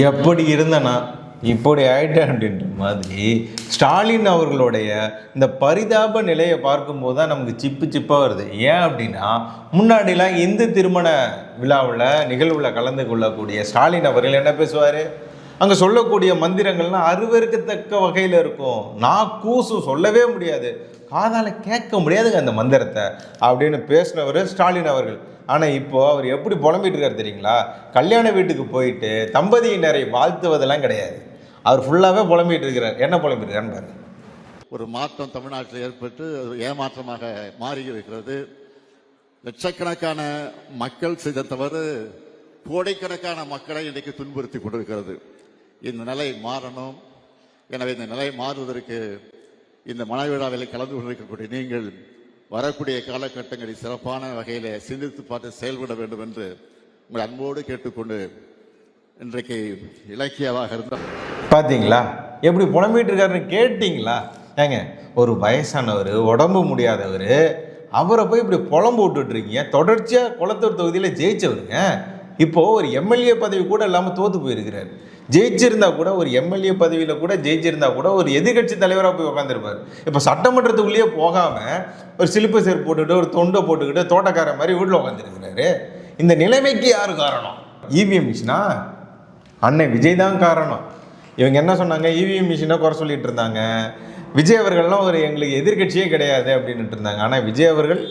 எப்படி இருந்தனா இப்படி ஆயிட்டேன் அப்படின்ற மாதிரி ஸ்டாலின் அவர்களுடைய இந்த பரிதாப நிலையை பார்க்கும்போது தான் நமக்கு சிப்பாக வருது. ஏன் அப்படின்னா, முன்னாடிலாம் இந்து திருமண விழாவில் நிகழ்வில் கலந்து கொள்ளக்கூடிய ஸ்டாலின் அவர்கள் என்ன பேசுவார், அங்கே சொல்லக்கூடிய மந்திரங்கள்லாம் அருவருக்கத்தக்க வகையில் இருக்கும். நான் கூசும் சொல்லவே முடியாது, காதால் கேட்க முடியாதுங்க அந்த மந்திரத்தை அப்படின்னு பேசினவர் ஸ்டாலின் அவர்கள். ஆனால் இப்போது அவர் எப்படி புலம்பிட்டு இருக்கார் தெரியுங்களா? கல்யாண வீட்டுக்கு போயிட்டு தம்பதியினரை வாழ்த்துவதெல்லாம் கிடையாது, அவர் ஃபுல்லாகவே புலம்பிட்டு இருக்கிறார். என்ன புலம்பிட்டு இருக்காருன்னு பாருங்க. ஒரு மாற்றம் தமிழ்நாட்டில் ஏற்பட்டு ஏமாற்றமாக மாறி இருக்கிறது. லட்சக்கணக்கான மக்கள் செய்த தவறு கோடைக்கணக்கான மக்களை இன்றைக்கு துன்புறுத்தி கொண்டிருக்கிறது. இந்த நிலை மாறணும். எனவே இந்த நிலை மாறுவதற்கு இந்த மனவிழாவில் கலந்து கொண்டிருக்கக்கூடிய நீங்கள் வரக்கூடிய காலகட்டங்களில் சிறப்பான வகையில் சிந்தித்து பார்த்து செயல்பட வேண்டும் என்று உங்கள் அன்போடு கேட்டுக்கொண்டு இன்றைக்கு இலக்கியமாக இருந்தால் பார்த்தீங்களா எப்படி புலம்பிட்டு இருக்காருன்னு கேட்டிங்களா? ஏங்க, ஒரு வயசானவர், உடம்பு முடியாதவர், அவரை போய் இப்படி புலம்பு விட்டுட்ருக்கீங்க. தொடர்ச்சியாக குளத்தூர் தொகுதியில் ஜெயிச்சவருங்க இப்போது ஒரு எம்எல்ஏ பதவி கூட இல்லாமல் தோற்று போயிருக்கிறார். ஜெயிச்சிருந்தா கூட, ஒரு எம்எல்ஏ பதவியில் கூட ஜெயிச்சிருந்தா கூட ஒரு எதிர்கட்சி தலைவராக போய் உட்காந்துருப்பார். இப்போ சட்டமன்றத்துக்குள்ளேயே போகாமல் ஒரு சிலிப்பு சேர் போட்டுக்கிட்டு ஒரு தொண்டை போட்டுக்கிட்டு தோட்டக்கார மாதிரி வீட்டில் உட்காந்துருக்கிறாரு. இந்த நிலைமைக்கு யார் காரணம்? இவிஎம் மிஷினா? அண்ணன் விஜய் தான் காரணம். இவங்க என்ன சொன்னாங்க, இவிஎம் மிஷினை குறை சொல்லிட்டு இருந்தாங்க. விஜய் அவர்கள்லாம் ஒரு எங்களுக்கு எதிர்கட்சியே கிடையாது அப்படின்ட்டு இருந்தாங்க. ஆனால் விஜய் அவர்கள்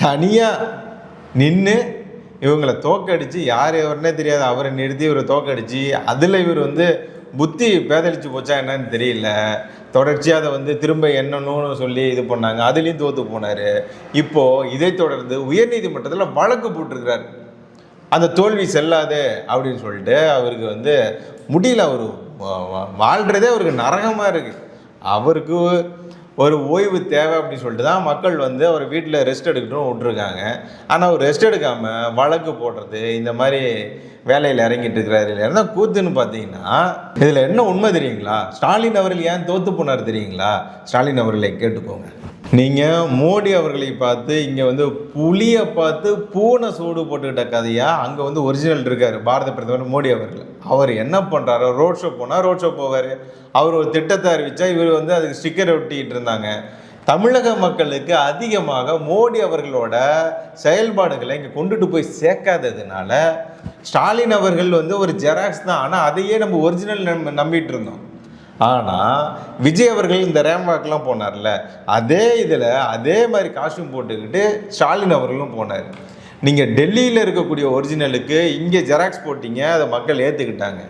தனியாக நின்று இவங்களை தோக்கடிச்சு, யார் எவருன்னே தெரியாது அவரை நிறுத்தி இவரை தோக்கடிச்சு, அதில் இவர் புத்தி பேதளிச்சு போச்சா என்னன்னு தெரியல, தொடர்ச்சியாக அதை திரும்ப என்னன்னு சொல்லி இது பண்ணாங்க. அதுலேயும் தோற்று போனார். இப்போது இதை தொடர்ந்து உயர்நீதிமன்றத்தில் வழக்கு போட்டிருக்கிறார். அந்த தோல்வி செல்லாது அப்படின்னு சொல்லிட்டு அவருக்கு முடியல. அவர் வாழ்கிறதே அவருக்கு நரகமாக இருக்குது. அவருக்கு ஒரு ஓய்வு தேவை அப்படின்னு சொல்லிட்டு தான் மக்கள் அவர் வீட்டில் ரெஸ்ட் எடுக்கட்டும் விட்டுருக்காங்க. ஆனால் அவர் ரெஸ்ட் எடுக்காமல் வழக்கு போடுறது, இந்த மாதிரி வேலையில் இறங்கிட்டு இருக்கிறாரு. இல்லைன்னா கூத்துன்னு பார்த்தீங்கன்னா இதில் என்ன உண்மை தெரியுங்களா? ஸ்டாலின் அவர்கள் ஏன் தோற்று போனார் தெரியுங்களா? ஸ்டாலின் அவர்களை கேட்டுக்கோங்க. நீங்கள் மோடி அவர்களை பார்த்து இங்கே புலியை பார்த்து பூனை சூடு போட்டுக்கிட்ட கதையாக அங்கே ஒரிஜினல் இருக்கார் பாரத பிரதமர் மோடி அவர்கள். அவர் என்ன பண்ணுறாரோ, ரோட் ஷோ போனால் ரோட் ஷோ போவார். அவர் ஒரு திட்டத்தை அறிவித்தா இவர் அதுக்கு ஸ்டிக்கர் ஒட்டிக்கிட்டு இருந்தாங்க. தமிழக மக்களுக்கு அதிகமாக மோடி அவர்களோட செயல்பாடுகளை இங்கே கொண்டுட்டு போய் சேர்க்காததுனால ஸ்டாலின் அவர்கள் ஒரு ஜெராக்ஸ் தான். ஆனால் அதையே நம்ம ஒரிஜினல் நம்பிட்டு இருந்தோம். ஆனால் விஜய் அவர்கள் இந்த ரேம்வாக்லாம் போனார்ல, அதே இதில் அதே மாதிரி காஸ்டியூம் போட்டுக்கிட்டு ஸ்டாலின் அவர்களும் போனார். நீங்கள் டெல்லியில் இருக்கக்கூடிய ஒரிஜினலுக்கு இங்கே ஜெராக்ஸ் போட்டிங்க, அதை மக்கள் ஏற்றுக்கிட்டாங்க.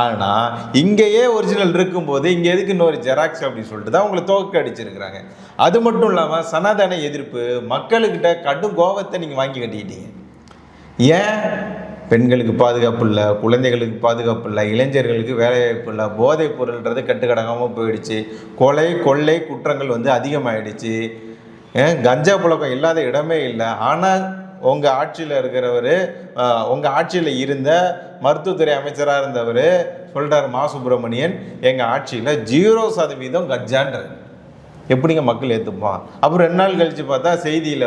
ஆனால் இங்கேயே ஒரிஜினல் இருக்கும்போது இங்கே எதுக்கு இன்னொரு ஜெராக்ஸ் அப்படின்னு சொல்லிட்டு தான் உங்களை தோக்க அடிச்சிருக்கிறாங்க. அது மட்டும் இல்லாமல் சனாதன எதிர்ப்பு, மக்களுக்கிட்ட கடும் கோபத்தை நீங்கள் வாங்கி கட்டிக்கிட்டீங்க. ஏன்? பெண்களுக்கு பாதுகாப்பு இல்லை, குழந்தைகளுக்கு பாதுகாப்பு இல்லை, இளைஞர்களுக்கு வேலைவாய்ப்பு இல்லை, போதைப் பொருள்ன்றது கட்டுக்கடங்காமல் போயிடுச்சு, கொலை கொள்ளை குற்றங்கள் அதிகமாகிடுச்சு, கஞ்சா புழக்கம் இல்லாத இடமே இல்லை. ஆனால் உங்கள் ஆட்சியில் இருக்கிறவர், உங்கள் ஆட்சியில் இருந்த மருத்துவத்துறை அமைச்சராக இருந்தவர் சொல்கிறார், மா சுப்பிரமணியன், எங்கள் ஆட்சியில் 0% கஞ்சான்றது. எப்படிங்க மக்கள் ஏற்றுப்பான்? அப்புறம் 2 நாள் கழித்து பார்த்தா செய்தியில்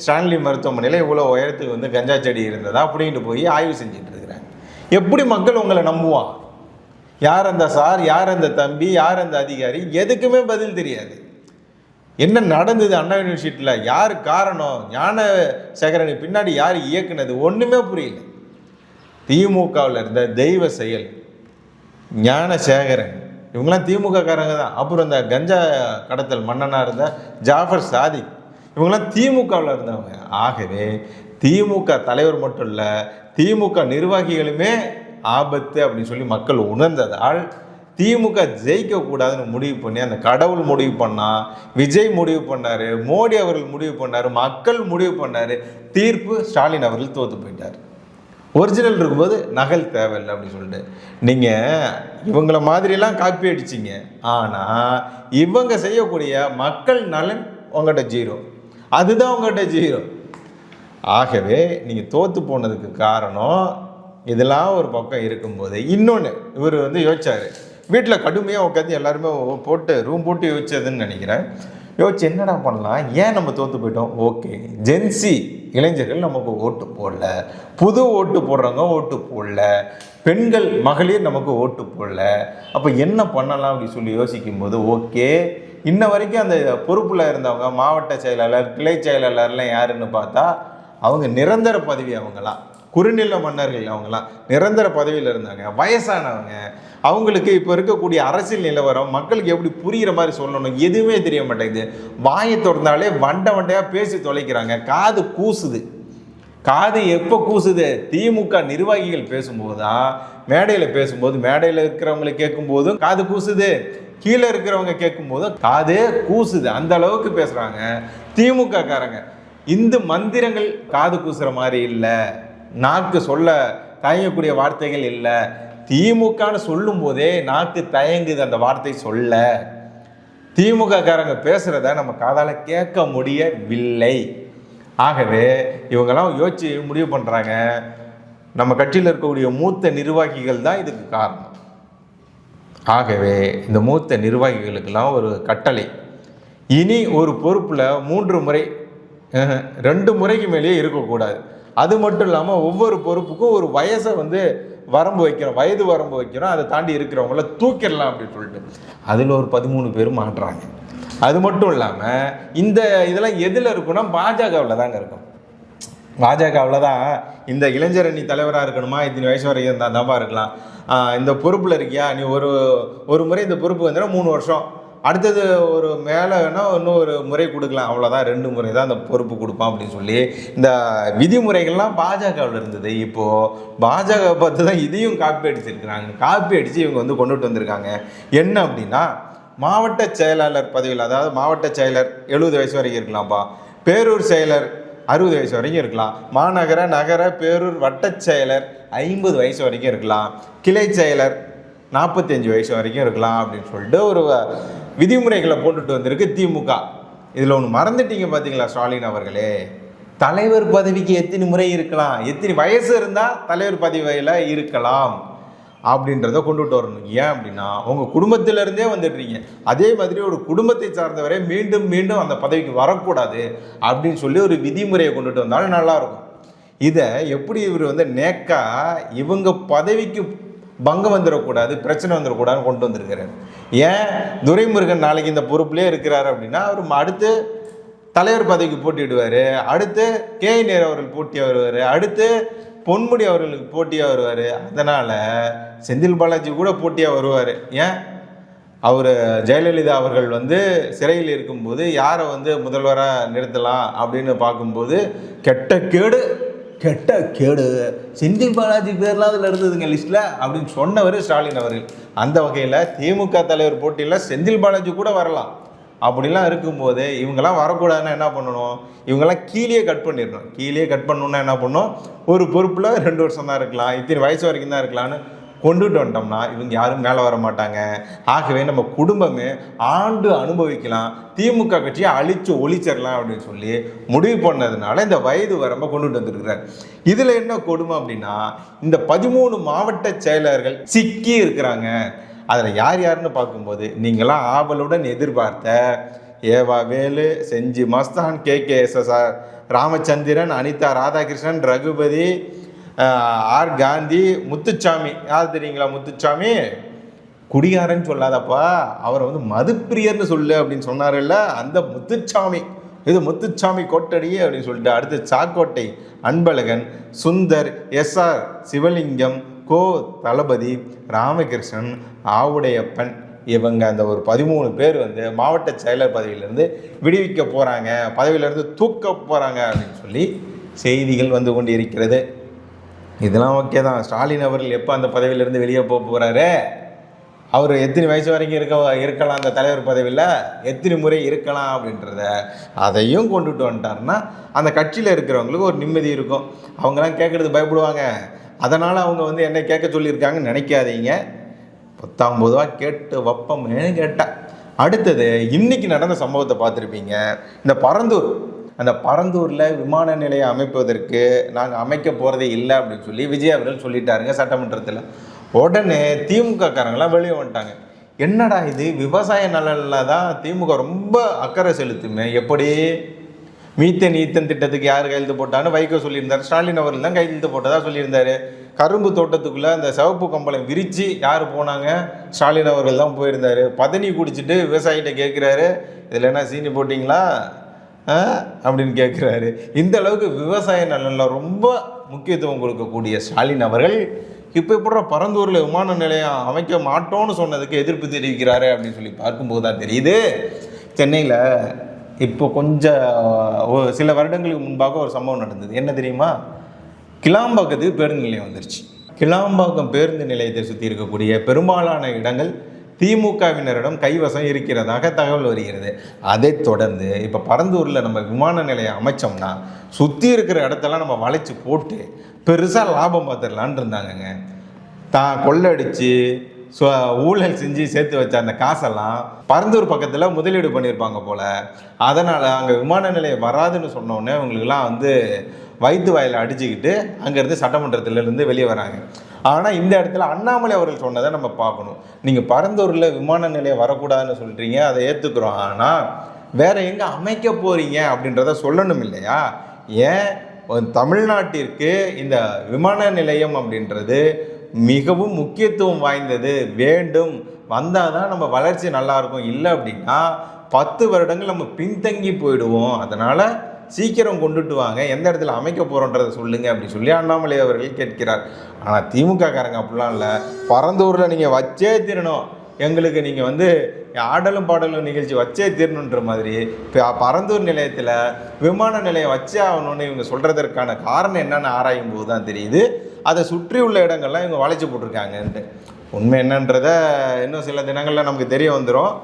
ஸ்டான்லி மருத்துவமனையில் இவ்வளோ உயரத்துக்கு கஞ்சா செடி இருந்ததா அப்படின்ட்டு போய் ஆய்வு செஞ்சுட்டு இருக்கிறாங்க. எப்படி மக்கள் உங்களை நம்புவான்? யார் அந்த சார், யார் அந்த தம்பி, யார் அந்த அதிகாரி, எதுக்குமே பதில் தெரியாது. என்ன நடந்தது அண்ணா யூனிவர்சிட்டியில், யார் காரணம், ஞானசேகரனை பின்னாடி யார் இயக்குனது, ஒன்றுமே புரியல. திமுகவில் இருந்த தெய்வ செயல் ஞானசேகரன், இவங்களாம் திமுக காரங்க தான். அப்புறம் இந்த கஞ்சா கடத்தல் மன்னனாக இருந்த ஜாஃபர் சாதிக், இவங்களாம் திமுகவில் இருந்தவங்க. ஆகவே திமுக தலைவர் மட்டும் இல்லை, திமுக நிர்வாகிகளுமே ஆபத்து அப்படின்னு சொல்லி மக்கள் உணர்ந்ததால் திமுக ஜெயிக்கக்கூடாதுன்னு முடிவு பண்ணி அந்த கடவுள் முடிவு பண்ணால், விஜய் முடிவு பண்ணார், மோடி அவர்கள் முடிவு பண்ணார், மக்கள் முடிவு பண்ணார். தீர்ப்பு ஸ்டாலின் அவர்கள் தோற்று போயிட்டார். ஒரிஜினல் இருக்கும்போது நகல் தேவையில்லை அப்படின்னு சொல்லிட்டு நீங்கள் இவங்கள மாதிரியெல்லாம் காப்பி அடிச்சிங்க. ஆனால் இவங்க செய்யக்கூடிய மக்கள் நலன் உங்கள்கிட்ட 0, அதுதான் உங்கள்கிட்ட 0. ஆகவே நீங்கள் தோற்று போனதுக்கு காரணம் இதெல்லாம் ஒரு பக்கம் இருக்கும்போது, இன்னொன்று இவர் யோசிச்சார், வீட்டில் கடுமையாக உட்காந்து எல்லாருமே போட்டு ரூம் போட்டு யோசிச்சதுன்னு நினைக்கிறேன். யோசிச்சு என்னடா பண்ணலாம், ஏன் நம்ம தோற்று போயிட்டோம்? ஓகே, ஜென்சி இளைஞர்கள் நமக்கு ஓட்டு போடல, புது ஓட்டு போடுறவங்க ஓட்டு போடல, பெண்கள் மகளிர் நமக்கு ஓட்டு போடல, அப்போ என்ன பண்ணலாம் அப்படின்னு சொல்லி யோசிக்கும்போது, ஓகே இன்ன வரைக்கும் அந்த பொறுப்பில் இருந்தவங்க மாவட்ட செயலாளர், கிளை செயலாளர்லாம் யாருன்னு பார்த்தா அவங்க நிரந்தர பதவி, அவங்களாம் குறுநில மன்னர்கள், அவங்களாம் நிரந்தர பதவியில் இருந்தாங்க, வயசானவங்க. அவங்களுக்கு இப்போ இருக்கக்கூடிய அரசியல் நிலவரம் மக்களுக்கு எப்படி புரிகிற மாதிரி சொல்லணும் எதுவுமே தெரிய மாட்டேங்குது. வாயை திறந்தாலே வண்டையாக பேசி தொலைக்கிறாங்க. காது கூசுது. காது எப்போ கூசுது? திமுக நிர்வாகிகள் பேசும்போது தான், மேடையில் பேசும்போது, மேடையில் இருக்கிறவங்களை கேட்கும்போதும் காது கூசுது, கீழே இருக்கிறவங்க கேட்கும்போதும் காது கூசுது. அந்த அளவுக்கு பேசுகிறாங்க திமுக காரங்க. இந்த மந்திரங்கள் காது கூசுற மாதிரி இல்லை, நாக்கு சொல்ல தயங்கக்கூடிய வார்த்தைகள் இல்லை. திமுகன்னு சொல்லும் போதே நாக்கு தயங்குது அந்த வார்த்தை சொல்ல. திமுக காரங்க பேசுறத நம்ம காதால கேட்க முடியவில்லை. ஆகவே இவங்கெல்லாம் யோசிச்சு முடிவு பண்றாங்க, நம்ம கட்சியில் இருக்கக்கூடிய மூத்த நிர்வாகிகள் தான் இதுக்கு காரணம். ஆகவே இந்த மூத்த நிர்வாகிகளுக்கெல்லாம் ஒரு கட்டளை, இனி ஒரு பொறுப்பில் 3 முறை 2 முறைக்கு மேலேயே இருக்கக்கூடாது. அது மட்டும் இல்லாமல் ஒவ்வொரு பொறுப்புக்கும் ஒரு வயசை வரம்பு வைக்கிறோம், வயது வரம்பு வைக்கிறோம், அதை தாண்டி இருக்கிறவங்கள தூக்கிடலாம் அப்படின்னு சொல்லிட்டு அதில் ஒரு 13 பேர் மாட்டுறாங்க. அது மட்டும் இல்லாமல் இந்த இதெல்லாம் எதில் இருக்குன்னா பாஜகவில் தாங்க இருக்கும். பாஜகவில் தான் இந்த இளைஞரணி தலைவராக இருக்கணுமா, இத்தனை வயசு வரைக்கும் இருந்தால் தான்ப்பா இருக்கலாம், இந்த பொறுப்பில் இருக்கியா நீ ஒரு முறை இந்த பொறுப்பு வந்தீங்கன்னா 3 வருஷம், அடுத்தது ஒரு மேலே வேணால் இன்னும் ஒரு முறை கொடுக்கலாம், அவ்வளோதான் 2 முறை தான் அந்த பொறுப்பு கொடுப்பான் அப்படின்னு சொல்லி இந்த விதிமுறைகள்லாம் பாஜகவில் இருந்தது. இப்போது பாஜக பார்த்து தான் இதையும் காப்பி அடிச்சிருக்கிறாங்க. காப்பி அடித்து இவங்க கொண்டுட்டு வந்திருக்காங்க. என்ன அப்படின்னா, மாவட்ட செயலாளர் பதவியில், அதாவது மாவட்ட செயலர் 70 வயசு வரைக்கும் இருக்கலாம்ப்பா, பேரூர் செயலர் 60 வயசு வரைக்கும் இருக்கலாம், மாநகர நகர பேரூர் வட்ட செயலர் 50 வயசு வரைக்கும் இருக்கலாம், கிளை செயலர் 45 வயசு வரைக்கும் இருக்கலாம் அப்படின்னு சொல்லிட்டு ஒரு விதிமுறைகளை போட்டுட்டு வந்திருக்கு திமுக. இதில் ஒன்று மறந்துட்டீங்க பார்த்தீங்களா ஸ்டாலின் அவர்களே, தலைவர் பதவிக்கு எத்தனை முறை இருக்கலாம், எத்தனை வயசு இருந்தால் தலைவர் பதவியில் இருக்கலாம் அப்படின்றத கொண்டுட்டு வரணும். ஏன் அப்படின்னா உங்கள் குடும்பத்திலேருந்தே வந்துடுறீங்க, அதே மாதிரி ஒரு குடும்பத்தை சார்ந்தவரை மீண்டும் மீண்டும் அந்த பதவிக்கு வரக்கூடாது அப்படின்னு சொல்லி ஒரு விதிமுறையை கொண்டுட்டு வந்தாலும் நல்லாயிருக்கும். இதை எப்படி இவர் நேக்கா இவங்க பதவிக்கு பங்கம் வந்துடக்கூடாது, பிரச்சனை வந்துடக்கூடாதுன்னு கொண்டு வந்திருக்கிறார். ஏன் துரைமுருகன் நாளைக்கு இந்த பொறுப்புலேயே இருக்கிறாரு அப்படின்னா அவர் அடுத்து தலைவர் பதவிக்கு போட்டிடுவார், அடுத்து கே நேரு அவர்கள் போட்டியாக வருவார், அடுத்து பொன்முடி அவர்களுக்கு போட்டியாக வருவார். அதனால் செந்தில் பாலாஜி கூட போட்டியாக வருவார். ஏன் அவர் ஜெயலலிதா அவர்கள் சிறையில் இருக்கும்போது யாரை முதல்வராக நிறுத்தலாம் அப்படின்னு பார்க்கும்போது கெட்ட கேடு செந்தில் பாலாஜி பேர்லாம் அதில் இருந்ததுங்க லிஸ்ட்டில் அப்படின்னு சொன்னவர் ஸ்டாலின் அவர்கள். அந்த வகையில் திமுக தலைவர் போட்டியில் செந்தில் பாலாஜி கூட வரலாம். அப்படிலாம் இருக்கும்போது இவங்கெல்லாம் வரக்கூடாதுன்னா என்ன பண்ணணும், இவங்கெல்லாம் கீழே கட் பண்ணிடணும். கீழே கட் பண்ணணுன்னா என்ன பண்ணணும், ஒரு பொறுப்பில் 2 வருஷம் தான் இருக்கலாம், இத்தனை வயசு வரைக்கும் தான் இருக்கலான்னு கொண்டுட்டு வந்துட்டோம்னா இவங்க யாரும் மேலே வர மாட்டாங்க. ஆகவே நம்ம குடும்பமே ஆண்டு அனுபவிக்கலாம், திமுக கட்சியை அழிச்சு ஒழிச்சிடலாம் அப்படின்னு சொல்லி முடிவு பண்ணதுனால இந்த வயது வரம்பை கொண்டுட்டு வந்துருக்கிறார். இதில் என்ன கொடுமை அப்படின்னா, இந்த 13 மாவட்ட செயலர்கள் சிக்கி இருக்கிறாங்க. அதில் யார் யாருன்னு பார்க்கும்போது நீங்களாம் ஆவலுடன் எதிர்பார்த்த ஏவா வேலு, செஞ்சி மஸ்தான், KKSSR ராமச்சந்திரன், அனிதா ராதாகிருஷ்ணன், ரகுபதி, ஆர் காந்தி, முத்துச்சாமி. யார் தெரியுங்களா முத்துச்சாமி? குடியாரன்னு சொல்லாதப்பா, அவரை மதுப்பிரியர்னு சொல்லு அப்படின்னு சொன்னார்ல, அந்த முத்துச்சாமி. இது முத்துச்சாமி கோட்டடி அப்படின்னு சொல்லிட்டு அடுத்து சாக்கோட்டை அன்பழகன், சுந்தர், SR சிவலிங்கம், கோ தளபதி, ராமகிருஷ்ணன், ஆவுடையப்பன், இவங்க அந்த ஒரு 13 பேர் மாவட்ட செயலர் பதவியிலேருந்து விடுவிக்க போகிறாங்க, பதவியிலேருந்து தூக்க போகிறாங்க அப்படின்னு சொல்லி செய்திகள் கொண்டு இருக்கிறது. இதெல்லாம் ஓகே தான். ஸ்டாலின் அவர்கள் எப்போ அந்த பதவியிலேருந்து வெளியே போக போகிறாரு, அவர் எத்தனை வயசு வரைக்கும் இருக்கலாம் அந்த தலைவர் பதவியில், எத்தனை முறை இருக்கலாம் அப்படின்றத அதையும் கொண்டுட்டு வந்துட்டாருன்னா அந்த கட்சியில் இருக்கிறவங்களுக்கு ஒரு நிம்மதி இருக்கும். அவங்கெல்லாம் கேட்குறது பயப்படுவாங்க. அதனால் அவங்க என்ன கேட்க சொல்லியிருக்காங்கன்னு நினைக்காதீங்க. 19 ரூபா கேட்டு வப்பம்னு கேட்டேன். அடுத்தது இன்றைக்கி நடந்த சம்பவத்தை பார்த்துருப்பீங்க. இந்த அந்த பரந்தூரில் விமான நிலையம் அமைப்பதற்கு நாங்கள் அமைக்க போகிறதே இல்லை அப்படின்னு சொல்லி விஜய் அவர்கள் சொல்லிட்டாருங்க சட்டமன்றத்தில். உடனே திமுக காரங்களாம் வெளியே வந்துட்டாங்க. என்னடா இது விவசாய நலனில் தான் திமுக ரொம்ப அக்கறை செலுத்துமே, எப்படி மீத்தேன் ஈத்தன் திட்டத்துக்கு யார் கையெழுத்து போட்டான்னு வைகோ சொல்லியிருந்தார். ஸ்டாலின் அவர்கள் தான் கையெழுத்து போட்டதா சொல்லியிருந்தாரு. கரும்பு தோட்டத்துக்குள்ளே அந்த சிவப்பு கம்பளம் விரித்து யார் போனாங்க? ஸ்டாலின் அவர்கள் தான் போயிருந்தார். பதனி குடிச்சிட்டு விவசாயிகிட்ட கேட்குறாரு, இதில் என்ன சீனி போட்டிங்களா அப்படின்னு கேட்குறாரு. இந்த அளவுக்கு விவசாய நலனில் ரொம்ப முக்கியத்துவம் கொடுக்கக்கூடிய ஸ்டாலின் அவர்கள் இப்போ எப்படி பரந்தூரில் விமான நிலையம் அமைக்க மாட்டோம்னு சொன்னதுக்கு எதிர்ப்பு தெரிவிக்கிறாரு அப்படின்னு சொல்லி பார்க்கும்போது தான் தெரியுது. சென்னையில் இப்போ கொஞ்சம் சில வருடங்களுக்கு முன்பாக ஒரு சம்பவம் நடந்தது. என்ன தெரியுமா? கிளாம்பாக்கத்துக்கு பேருந்து நிலையம் வந்துருச்சு. கிளாம்பாக்கம் பேருந்து நிலையத்தை சுற்றி இருக்கக்கூடிய பெரும்பாலான இடங்கள் திமுகவினரிடம் கைவசம் இருக்கிறதாக தகவல் வருகிறது. அதைத் தொடர்ந்து இப்போ பரந்தூரில் நம்ம விமான நிலையம் அமைச்சோம்னா சுற்றி இருக்கிற இடத்தெல்லாம் நம்ம வளைச்சி போட்டு பெருசாக லாபம் பார்த்துடலான் இருந்தாங்கங்க. தான் கொள்ளடிச்சு ஊழல் செஞ்சு சேர்த்து வச்ச அந்த காசெல்லாம் பரந்தூர் பக்கத்தில் முதலீடு பண்ணியிருப்பாங்க போல். அதனால் அங்கே விமான நிலையம் வராதுன்னு சொன்னோடனே அவங்களுக்குலாம் வந்து வயிற்று வாயில் அடிச்சுக்கிட்டு அங்கேருந்து சட்டமன்றத்திலேருந்து வெளியே வராங்க. ஆனால் இந்த இடத்துல அண்ணாமலை அவர்கள் சொன்னதை நம்ம பார்க்கணும். நீங்கள் பரந்தூரில் விமான நிலையம் வரக்கூடாதுன்னு சொல்கிறீங்க, அதை ஏற்றுக்கிறோம். ஆனால் வேறு எங்கே அமைக்க போகிறீங்க அப்படின்றத சொல்லணும் இல்லையா? ஏன் தமிழ்நாட்டிற்கு இந்த விமான நிலையம் அப்படின்றது மிகவும் முக்கியத்துவம் வாய்ந்தது, வேண்டும், வந்தால் தான் நம்ம வளர்ச்சி நல்லாயிருக்கும். இல்லை அப்படின்னா 10 வருடங்கள் நம்ம பின்தங்கி போயிடுவோம். அதனால் சீக்கிரம் கொண்டுட்டு வாங்க, எந்த இடத்துல அமைக்க போகிறோன்றதை சொல்லுங்கள் அப்படின்னு சொல்லி அண்ணாமலை அவர்கள் கேட்கிறார். ஆனால் திமுக காரங்க அப்படிலாம் இல்லை, பரந்தூரில் நீங்கள் வச்சே தீரணும், எங்களுக்கு நீங்கள் வந்து ஆடலும் பாடலும் நிகழ்ச்சி வச்சே தீரணுன்ற மாதிரி இப்போ பரந்தூர் நிலையத்தில் விமான நிலையம் வச்சே ஆகணும்னு இவங்க சொல்கிறதற்கான காரணம் என்னென்னு ஆராயும் போது தான் தெரியுது அதை சுற்றி உள்ள இடங்கள்லாம் இவங்க வளைச்சி போட்டிருக்காங்கன்ட்டு. உண்மை என்னன்றதை இன்னும் சில தினங்களில் நமக்கு தெரிய வந்துடும்.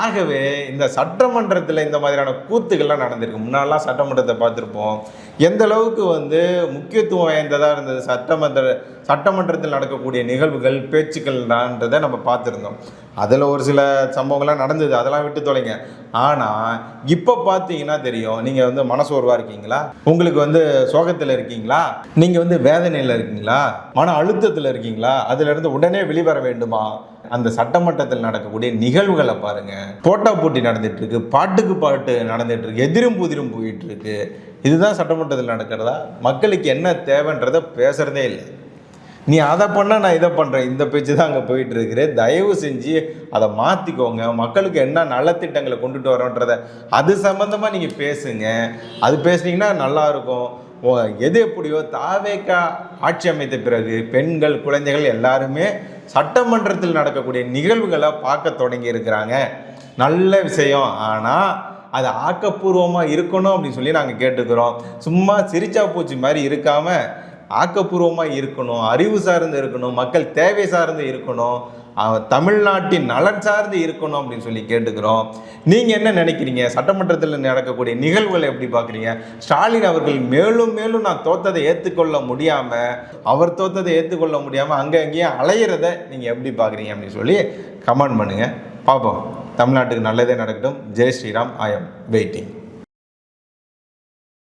ஆகவே இந்த சட்டமன்றத்தில் இந்த மாதிரியான கூத்துக்கள்லாம் நடந்திருக்கு. முன்னாலாம் சட்டமன்றத்தை பார்த்துருப்போம், எந்த அளவுக்கு வந்து முக்கியத்துவம் வாய்ந்ததாக இருந்தது சட்டமன்றத்தில் நடக்கக்கூடிய நிகழ்வுகள், பேச்சுக்கள்ன்றதை நம்ம பார்த்துருந்தோம். அதில் ஒரு சில சம்பவங்கள்லாம் நடந்தது, அதெல்லாம் விட்டு தொலைங்க. ஆனால் இப்போ பார்த்தீங்கன்னா தெரியும், நீங்கள் வந்து மனசோர்வாக இருக்கீங்களா, உங்களுக்கு வந்து சோகத்தில் இருக்கீங்களா, நீங்கள் வந்து வேதனையில் இருக்கீங்களா, மன அழுத்தத்தில் இருக்கீங்களா, அதிலிருந்து உடனே வெளிவர வேண்டுமா? அந்த சட்டமன்றத்தில் நடக்கக்கூடிய நிகழ்வுகளை பாருங்க. போட்டா போட்டி நடந்துட்டு இருக்கு, பாட்டுக்கு பாட்டு நடந்துட்டு இருக்கு, எதிரும் புதிரும் போயிட்டு இருக்கு. இதுதான் சட்டமன்றத்தில் நடக்கிறதா? மக்களுக்கு என்ன தேவைன்றதை பேசுறதே இல்லை. நீ அதை பண்ண, நான் இதை பண்ணுறேன், இந்த பேச்சு தான் அங்கே போயிட்டு இருக்கிற. தயவு செஞ்சு அதை மாற்றிக்கோங்க. மக்களுக்கு என்ன நலத்திட்டங்களை கொண்டுட்டு வரோன்றதை அது சம்மந்தமாக நீங்கள் பேசுங்க. அது பேசுனீங்கன்னா நல்லாயிருக்கும். எது எப்படியோ தாவேக்கா ஆட்சி அமைத்த பிறகு பெண்கள், குழந்தைகள் எல்லாருமே சட்டமன்றத்தில் நடக்கக்கூடிய நிகழ்வுகளை பார்க்க தொடங்கி இருக்கிறாங்க. நல்ல விஷயம். ஆனால் அது ஆக்கப்பூர்வமாக இருக்கணும் அப்படின்னு சொல்லி நாங்கள் கேட்டுக்கிறோம். சும்மா சிரிச்சா பூச்சி மாதிரி இருக்காமல் ஆக்கப்பூர்வமாக இருக்கணும், அறிவு சார்ந்து இருக்கணும், மக்கள் தேவை சார்ந்து இருக்கணும், தமிழ்நாட்டின் நலன் சார்ந்து இருக்கணும் அப்படின்னு சொல்லி கேட்டுக்கிறோம். நீங்கள் என்ன நினைக்கிறீங்க? சட்டமன்றத்தில் நடக்கக்கூடிய நிகழ்வுகளை எப்படி பார்க்குறீங்க? ஸ்டாலின் அவர்கள் மேலும் மேலும் நான் தோத்ததை ஏற்றுக்கொள்ள முடியாமல், அவர் தோத்ததை ஏற்றுக்கொள்ள முடியாமல் அங்கே அங்கேயும் அலையிறத நீங்கள் எப்படி பார்க்குறீங்க அப்படின்னு சொல்லி கமெண்ட் பண்ணுங்கள். பார்ப்போம். தமிழ்நாட்டுக்கு நல்லதே நடக்கட்டும். ஜெய் ஸ்ரீராம். I am waiting.